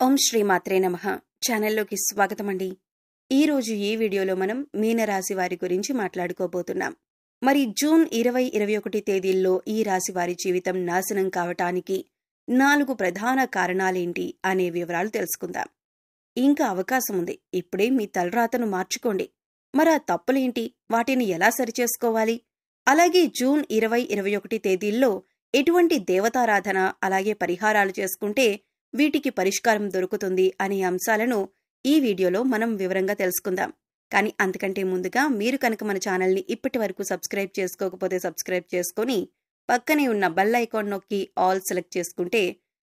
ఓం శ్రీ మాత్రే నమః. ఛానల్లోకి స్వాగతమండి. ఈరోజు ఈ వీడియోలో మనం మీనరాశి వారి గురించి మాట్లాడుకోబోతున్నాం. మరి జూన్ 20-21 తేదీల్లో ఈ రాశి వారి జీవితం నాశనం కావటానికి 4 ప్రధాన కారణాలేంటి అనే వివరాలు తెలుసుకుందాం. ఇంకా అవకాశం ఉంది. ఇప్పుడే మీ తలరాతను మార్చుకోండి. మరి ఆ తప్పులేంటి? వాటిని ఎలా సరిచేసుకోవాలి? అలాగే జూన్ 20-21 తేదీల్లో ఎటువంటి దేవతారాధన అలాగే పరిహారాలు చేసుకుంటే వీటికి పరిష్కారం దొరుకుతుంది అనే అంశాలను ఈ వీడియోలో మనం వివరంగా తెలుసుకుందాం. కానీ అంతకంటే ముందుగా మీరు కనుక మన ఛానల్ని ఇప్పటి వరకు సబ్స్క్రైబ్ చేసుకోకపోతే సబ్స్క్రైబ్ చేసుకొని పక్కనే ఉన్న బెల్ ఐకాన్ నొక్కి ఆల్ సెలెక్ట్ చేసుకుంటే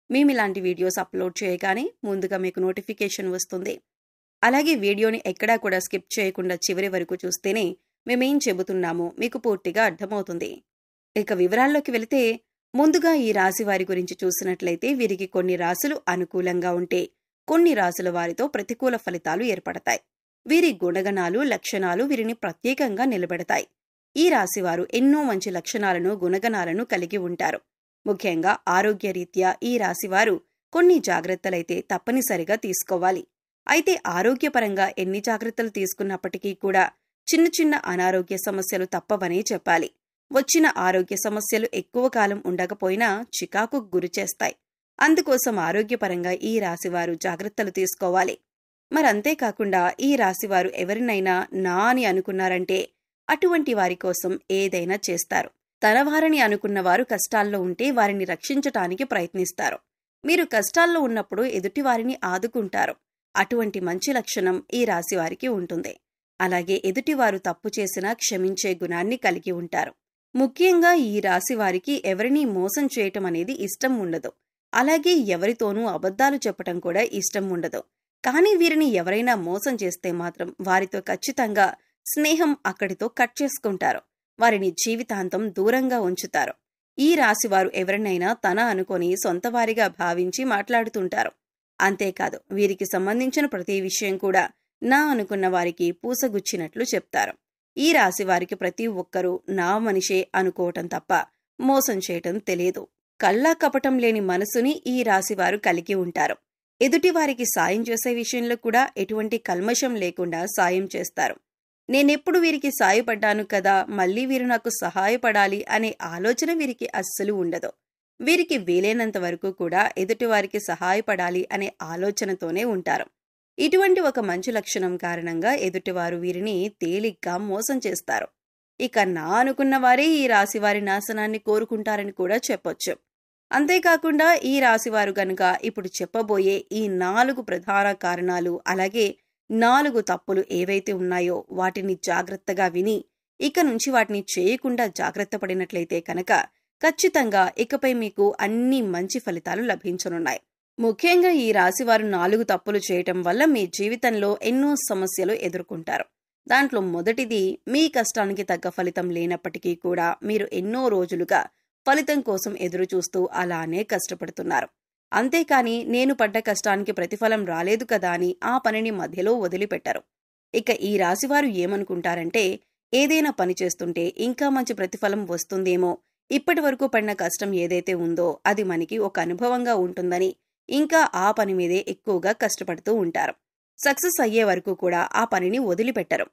మేము ఇలాంటి వీడియోస్ అప్లోడ్ చేయగానే ముందుగా మీకు నోటిఫికేషన్ వస్తుంది. అలాగే వీడియోని ఎక్కడా కూడా స్కిప్ చేయకుండా చివరి వరకు చూస్తేనే మేమేం చెబుతున్నామో మీకు పూర్తిగా అర్థమవుతుంది. ఇక వివరాల్లోకి వెళితే ముందుగా ఈ రాశి వారి గురించి చూసినట్లయితే వీరికి కొన్ని రాశులు అనుకూలంగా ఉంటే కొన్ని రాశుల వారితో ప్రతికూల ఫలితాలు ఏర్పడతాయి. వీరి గుణగణాలు లక్షణాలు వీరిని ప్రత్యేకంగా నిలబెడతాయి. ఈ రాశివారు ఎన్నో మంచి లక్షణాలను గుణగణాలను కలిగి ఉంటారు. ముఖ్యంగా ఆరోగ్యరీత్యా ఈ రాశివారు కొన్ని జాగ్రత్తలైతే తప్పనిసరిగా తీసుకోవాలి. అయితే ఆరోగ్యపరంగా ఎన్ని జాగ్రత్తలు తీసుకున్నప్పటికీ కూడా చిన్న చిన్న అనారోగ్య సమస్యలు తప్పవనే చెప్పాలి. వచ్చిన ఆరోగ్య సమస్యలు ఎక్కువ కాలం ఉండకపోయినా చికాకు గురిచేస్తాయి. అందుకోసం ఆరోగ్యపరంగా ఈ రాశివారు జాగ్రత్తలు తీసుకోవాలి. మరంతేకాకుండా ఈ రాశివారు ఎవరినైనా నా అని అనుకున్నారంటే అటువంటి వారి కోసం ఏదైనా చేస్తారు. తన వారిని అనుకున్నవారు కష్టాల్లో ఉంటే వారిని రక్షించటానికి ప్రయత్నిస్తారు. మీరు కష్టాల్లో ఉన్నప్పుడు ఎదుటి వారిని ఆదుకుంటారు. అటువంటి మంచి లక్షణం ఈ రాశివారికి ఉంటుంది. అలాగే ఎదుటివారు తప్పు చేసినా క్షమించే గుణాన్ని కలిగి ఉంటారు. ముఖ్యంగా ఈ రాశి వారికి ఎవరినీ మోసం చేయటం అనేది ఇష్టం ఉండదు. అలాగే ఎవరితోనూ అబద్ధాలు చెప్పటం కూడా ఇష్టం ఉండదు. కానీ వీరిని ఎవరైనా మోసం చేస్తే మాత్రం వారితో ఖచ్చితంగా స్నేహం అక్కడితో కట్ చేసుకుంటారు. వారిని జీవితాంతం దూరంగా ఉంచుతారు. ఈ రాశివారు ఎవరినైనా తన అనుకొని సొంతవారిగా భావించి మాట్లాడుతుంటారు. అంతేకాదు వీరికి సంబంధించిన ప్రతి విషయం కూడా నా అనుకున్న వారికి పూసగుచ్చినట్లు చెప్తారు. ఈ రాశి వారికి ప్రతి ఒక్కరూ నా మనిషే అనుకోవటం తప్ప మోసం చేయటం తెలియదు. కళ్ళా కపటం లేని మనసుని ఈ రాశివారు కలిగి ఉంటారు. ఎదుటివారికి సాయం చేసే విషయంలో కూడా ఎటువంటి కల్మషం లేకుండా సాయం చేస్తారు. నేనెప్పుడు వీరికి సాయపడ్డాను కదా, మళ్ళీ వీరు నాకు సహాయపడాలి అనే ఆలోచన వీరికి అస్సలు ఉండదు. వీరికి వీలైనంత వరకు కూడా ఎదుటివారికి సహాయపడాలి అనే ఆలోచనతోనే ఉంటారు. ఇటువంటి ఒక మంచి లక్షణం కారణంగా ఎదుటివారు వీరిని తేలిగ్గా మోసం చేస్తారు. ఇక నా అనుకున్న వారే ఈ రాశివారి నాశనాన్ని కోరుకుంటారని కూడా చెప్పొచ్చు. అంతేకాకుండా ఈ రాశివారు గనుక ఇప్పుడు చెప్పబోయే ఈ 4 ప్రధాన కారణాలు అలాగే 4 తప్పులు ఏవైతే ఉన్నాయో వాటిని జాగ్రత్తగా విని ఇక నుంచి వాటిని చేయకుండా జాగ్రత్త పడినట్లయితే కనుక ఖచ్చితంగా ఇకపై మీకు అన్ని మంచి ఫలితాలు లభించనున్నాయి. ముఖ్యంగా ఈ రాశివారు 4 తప్పులు చేయటం వల్ల మీ జీవితంలో ఎన్నో సమస్యలు ఎదుర్కొంటారు. దాంట్లో మొదటిది, మీ కష్టానికి తగ్గ ఫలితం లేనప్పటికీ కూడా మీరు ఎన్నో రోజులుగా ఫలితం కోసం ఎదురు చూస్తూ అలానే కష్టపడుతున్నారు. అంతేకాని నేను పడ్డ కష్టానికి ప్రతిఫలం రాలేదు కదా అని ఆ పనిని మధ్యలో వదిలిపెట్టారు. ఇక ఈ రాశివారు ఏమనుకుంటారంటే ఏదైనా పని చేస్తుంటే ఇంకా మంచి ప్రతిఫలం వస్తుందేమో, ఇప్పటి వరకు పడిన కష్టం ఏదైతే ఉందో అది మనకి ఒక అనుభవంగా ఉంటుందని ఇంకా ఆ పని మీదే ఎక్కువగా కష్టపడుతూ ఉంటారు. సక్సెస్ అయ్యే వరకు కూడా ఆ పనిని వదిలిపెట్టరు.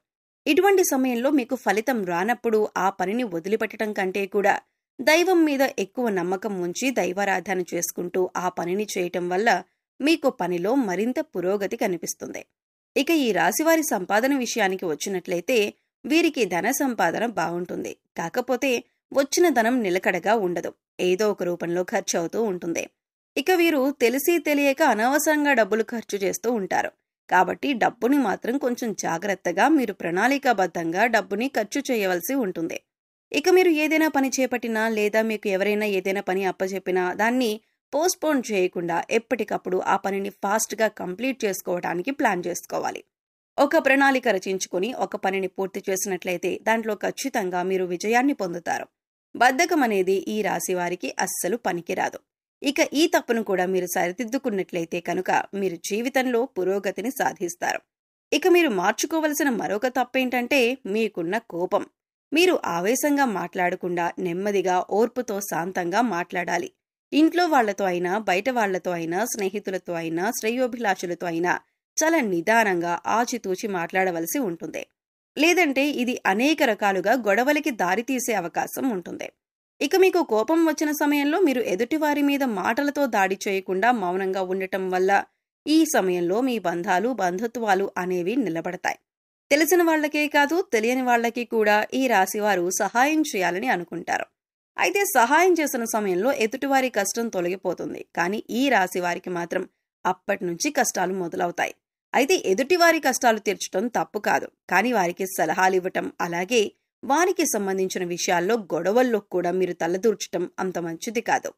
ఇటువంటి సమయంలో మీకు ఫలితం రానప్పుడు ఆ పనిని వదిలిపెట్టడం కంటే కూడా దైవం మీద ఎక్కువ నమ్మకం ఉంచి దైవారాధన చేసుకుంటూ ఆ పనిని చేయటం వల్ల మీకు పనిలో మరింత పురోగతి కనిపిస్తుంది. ఇక ఈ రాశివారి సంపాదన విషయానికి వచ్చినట్లయితే వీరికి ధన సంపాదన బాగుంటుంది. కాకపోతే వచ్చిన ధనం నిలకడగా ఉండదు. ఏదో ఒక రూపంలో ఖర్చు అవుతూ ఉంటుంది. ఇక వీరు తెలిసి తెలియక అనవసరంగా డబ్బులు ఖర్చు చేస్తూ ఉంటారు. కాబట్టి డబ్బుని మాత్రం కొంచెం జాగ్రత్తగా మీరు ప్రణాళికాబద్ధంగా డబ్బుని ఖర్చు చేయవలసి ఉంటుంది. ఇక మీరు ఏదైనా పని చేపట్టినా లేదా మీకు ఎవరైనా ఏదైనా పని అప్పచెప్పినా దాన్ని పోస్ట్పోన్ చేయకుండా ఎప్పటికప్పుడు ఆ పనిని ఫాస్ట్గా కంప్లీట్ చేసుకోవడానికి ప్లాన్ చేసుకోవాలి. ఒక ప్రణాళిక రచించుకుని ఒక పనిని పూర్తి చేసినట్లయితే దాంట్లో ఖచ్చితంగా మీరు విజయాన్ని పొందుతారు. బద్ధకం అనేది ఈ రాశి వారికి అస్సలు పనికిరాదు. ఇక ఈ తప్పును కూడా మీరు సరిదిద్దుకున్నట్లయితే కనుక మీరు జీవితంలో పురోగతిని సాధిస్తారు. ఇక మీరు మార్చుకోవలసిన మరొక తప్పేంటంటే మీకున్న కోపం. మీరు ఆవేశంగా మాట్లాడకుండా నెమ్మదిగా ఓర్పుతో శాంతంగా మాట్లాడాలి. ఇంట్లో వాళ్లతో అయినా, బయట వాళ్లతో అయినా, స్నేహితులతో అయినా, శ్రేయోభిలాషులతో అయినా చాలా నిదానంగా ఆచితూచి మాట్లాడవలసి ఉంటుంది. లేదంటే ఇది అనేక రకాలుగా గొడవలకి దారితీసే అవకాశం ఉంటుంది. ఇక మీకు కోపం వచ్చిన సమయంలో మీరు ఎదుటివారి మీద మాటలతో దాడి చేయకుండా మౌనంగా ఉండటం వల్ల ఈ సమయంలో మీ బంధాలు, బంధుత్వాలు అనేవి నిలబడతాయి. తెలిసిన వాళ్లకే కాదు, తెలియని వాళ్లకి కూడా ఈ రాశివారు సహాయం చేయాలని అనుకుంటారు. అయితే సహాయం చేసిన సమయంలో ఎదుటివారి కష్టం తొలగిపోతుంది. కానీ ఈ రాశి వారికి మాత్రం అప్పటి నుంచి కష్టాలు మొదలవుతాయి. అయితే ఎదుటివారి కష్టాలు తీర్చడం తప్పు కాదు. కానీ వారికి సలహాలు ఇవ్వటం, అలాగే వారికి సంబంధించిన విషయాల్లో గొడవల్లో కూడా మీరు తలదూర్చటం అంత మంచిది కాదు.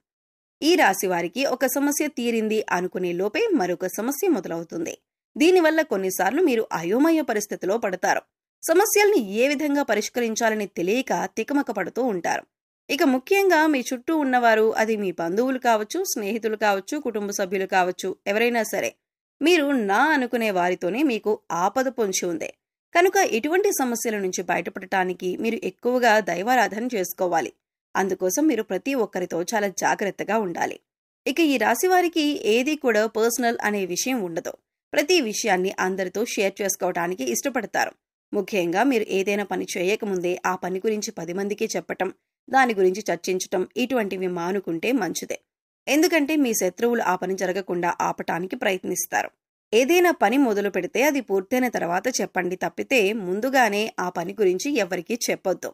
ఈ రాశి వారికి ఒక సమస్య తీరింది అనుకునే లోపే మరొక సమస్య మొదలవుతుంది. దీనివల్ల కొన్నిసార్లు మీరు అయోమయ పరిస్థితిలో పడతారు. సమస్యల్ని ఏ విధంగా పరిష్కరించాలని తెలియక తికమక పడుతూ ఉంటారు. ఇక ముఖ్యంగా మీ చుట్టూ ఉన్నవారు, అది మీ బంధువులు కావచ్చు, స్నేహితులు కావచ్చు, కుటుంబ సభ్యులు కావచ్చు, ఎవరైనా సరే మీరు నా అనుకునే వారితోనే మీకు ఆపద పొంచి ఉంది. కనుక ఇటువంటి సమస్యల నుంచి బయటపడటానికి మీరు ఎక్కువగా దైవారాధన చేసుకోవాలి. అందుకోసం మీరు ప్రతి ఒక్కరితో చాలా జాగ్రత్తగా ఉండాలి. ఇక ఈ రాశి వారికి ఏది కూడా పర్సనల్ అనే విషయం ఉండదు. ప్రతి విషయాన్ని అందరితో షేర్ చేసుకోవడానికి ఇష్టపడతారు. ముఖ్యంగా మీరు ఏదైనా పని చేయకముందే ఆ పని గురించి 10 మందికి చెప్పటం, దాని గురించి చర్చించటం ఇటువంటివి మానుకుంటే మంచిదే. ఎందుకంటే మీ శత్రువులు ఆ పని జరగకుండా ఆపటానికి ప్రయత్నిస్తారు. ఏదైనా పని మొదలు పెడితే అది పూర్తయిన తర్వాత చెప్పండి తప్పితే ముందుగానే ఆ పని గురించి ఎవరికీ చెప్పొద్దు.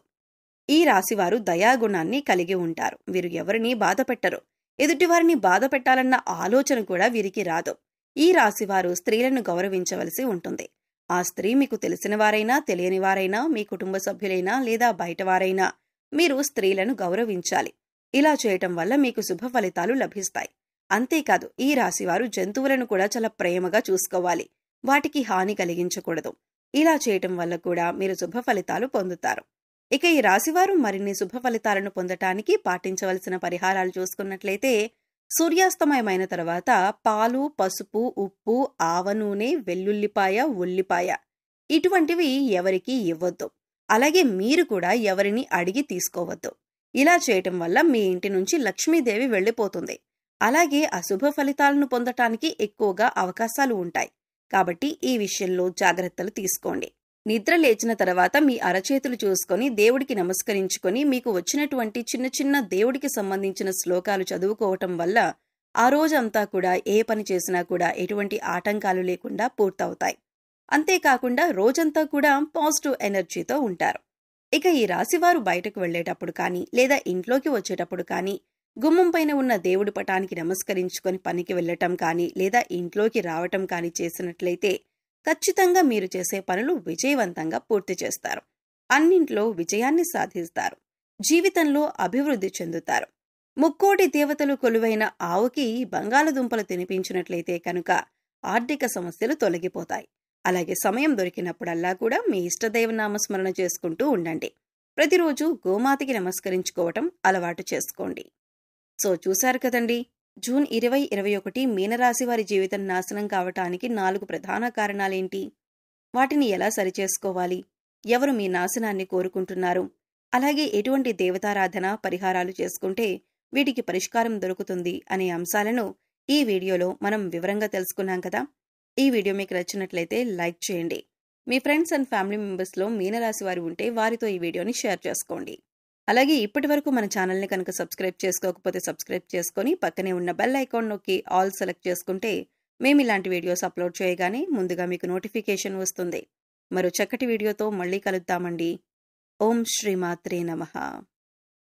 ఈ రాశివారు దయాగుణాన్ని కలిగి ఉంటారు. వీరు ఎవరిని బాధ పెట్టరు. ఎదుటివారిని బాధ పెట్టాలన్న ఆలోచన కూడా వీరికి రాదు. ఈ రాశివారు స్త్రీలను గౌరవించవలసి ఉంటుంది. ఆ స్త్రీ మీకు తెలిసిన వారైనా, తెలియని వారైనా, మీ కుటుంబ సభ్యులైనా లేదా బయటవారైనా మీరు స్త్రీలను గౌరవించాలి. ఇలా చేయటం వల్ల మీకు శుభ ఫలితాలు లభిస్తాయి. అంతేకాదు ఈ రాశివారు జంతువులను కూడా చాలా ప్రేమగా చూసుకోవాలి. వాటికి హాని కలిగించకూడదు. ఇలా చేయటం వల్ల కూడా మీరు శుభ ఫలితాలు పొందుతారు. ఇక ఈ రాశివారు మరిన్ని శుభ ఫలితాలను పొందటానికి పాటించవలసిన పరిహారాలు చూసుకున్నట్లయితే, సూర్యాస్తమయమైన తర్వాత పాలు, పసుపు, ఉప్పు, ఆవ నూనె, వెల్లుల్లిపాయ, ఉల్లిపాయ ఇటువంటివి ఎవరికీ ఇవ్వొద్దు. అలాగే మీరు కూడా ఎవరిని అడిగి తీసుకోవద్దు. ఇలా చేయటం వల్ల మీ ఇంటి నుంచి లక్ష్మీదేవి వెళ్లిపోతుంది. అలాగే అశుభ ఫలితాలను పొందటానికి ఎక్కువగా అవకాశాలు ఉంటాయి. కాబట్టి ఈ విషయంలో జాగ్రత్తలు తీసుకోండి. నిద్ర లేచిన తర్వాత మీ అరచేతులు చూసుకొని దేవుడికి నమస్కరించుకొని మీకు వచ్చినటువంటి చిన్న చిన్న దేవుడికి సంబంధించిన శ్లోకాలు చదువుకోవటం వల్ల ఆ రోజంతా కూడా ఏ పని చేసినా కూడా ఎటువంటి ఆటంకాలు లేకుండా పూర్తవుతాయి. అంతేకాకుండా రోజంతా కూడా పాజిటివ్ ఎనర్జీతో ఉంటారు. ఇక ఈ రాశివారు బయటకు వెళ్లేటప్పుడు కానీ, లేదా ఇంట్లోకి వచ్చేటప్పుడు కానీ, గుమ్మం పైన ఉన్న దేవుడి పటానికి నమస్కరించుకొని పనికి వెళ్లటం కానీ, లేదా ఇంట్లోకి రావటం కానీ చేసినట్లయితే ఖచ్చితంగా మీరు చేసే పనులు విజయవంతంగా పూర్తి చేస్తారు. అన్నింట్లో విజయాన్ని సాధిస్తారు. జీవితంలో అభివృద్ధి చెందుతారు. ముక్కోటి దేవతలు కొలువైన ఆవుకి బంగాళదుంపలు తినిపించినట్లయితే కనుక ఆర్థిక సమస్యలు తొలగిపోతాయి. అలాగే సమయం దొరికినప్పుడల్లా కూడా మీ ఇష్టదైవ నామస్మరణ చేసుకుంటూ ఉండండి. ప్రతిరోజు గోమాతకి నమస్కరించుకోవటం అలవాటు చేసుకోండి. సో చూశారు కదండి, జూన్ 2021 మీనరాశి వారి జీవితం నాశనం కావటానికి 4 ప్రధాన కారణాలేంటి? వాటిని ఎలా సరిచేసుకోవాలి? ఎవరు మీ నాశనాన్ని కోరుకుంటున్నారు? అలాగే ఎటువంటి దేవతారాధన, పరిహారాలు చేసుకుంటే వీటికి పరిష్కారం దొరుకుతుంది అనే అంశాలను ఈ వీడియోలో మనం వివరంగా తెలుసుకున్నాం కదా. ఈ వీడియో మీకు నచ్చినట్లయితే లైక్ చేయండి. మీ ఫ్రెండ్స్ అండ్ ఫ్యామిలీ మెంబర్స్లో మీనరాశి వారు ఉంటే వారితో ఈ వీడియోని షేర్ చేసుకోండి. అలాగే ఇప్పటి వరకు మన ఛానల్ని కనుక సబ్స్క్రైబ్ చేసుకోకపోతే సబ్స్క్రైబ్ చేసుకొని పక్కనే ఉన్న బెల్ ఐకాన్ నొక్కి ఆల్ సెలెక్ట్ చేసుకుంటే మేము ఇలాంటి వీడియోస్ అప్లోడ్ చేయగానే ముందుగా మీకు నోటిఫికేషన్ వస్తుంది. మరో చక్కటి వీడియోతో మళ్ళీ కలుద్దామండి. ఓం శ్రీమాత్రే నమః.